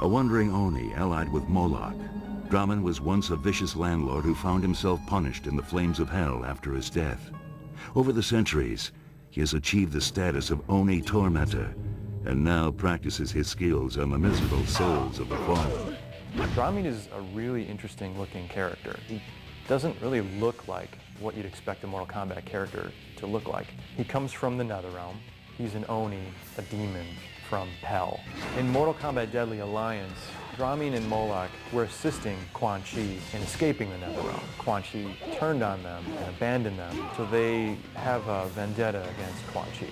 A wandering Oni allied with Moloch, Drahmin was once a vicious landlord who found himself punished in the flames of hell after his death. Over the centuries, he has achieved the status of Oni tormentor, and now practices his skills on the miserable souls of the fallen. Drahmin is a really interesting looking character. He doesn't really look like what you'd expect a Mortal Kombat character to look like. He comes from the Netherrealm. He's an Oni, a demon from Hell. In Mortal Kombat Deadly Alliance, Drahmin and Moloch were assisting Quan Chi in escaping the Netherrealm. Quan Chi turned on them and abandoned them, so they have a vendetta against Quan Chi.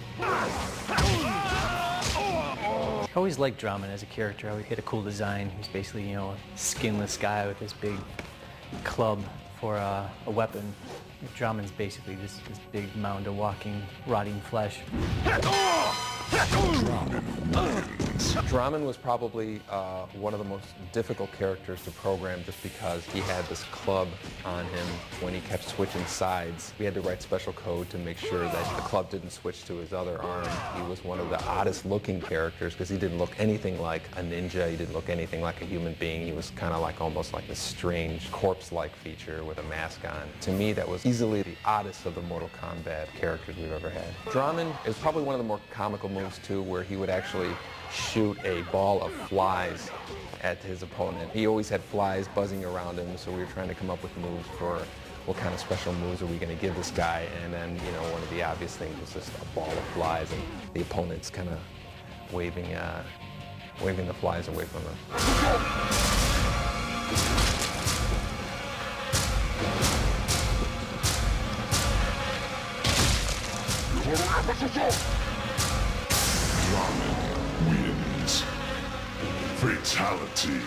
I always liked Drahmin as a character. He had a cool design. He's basically, a skinless guy with this big club for a weapon. Drahmin's basically this big mound of walking, rotting flesh. Drahmin was probably one of the most difficult characters to program just because he had this club on him when he kept switching sides. We had to write special code to make sure that the club didn't switch to his other arm. He was one of the oddest looking characters because he didn't look anything like a ninja. He didn't look anything like a human being. He was kind of like almost like this strange corpse-like feature with a mask on. To me, that was easily the oddest of the Mortal Kombat characters we've ever had. Drahmin is probably one of the more comical moves too, where he would actually shoot a ball of flies at his opponent. He always had flies buzzing around him, so we were trying to come up with moves for what kind of special moves are we going to give this guy, and then, one of the obvious things was just a ball of flies, and the opponent's kind of waving the flies away from him. Drahmin wins. Fatality.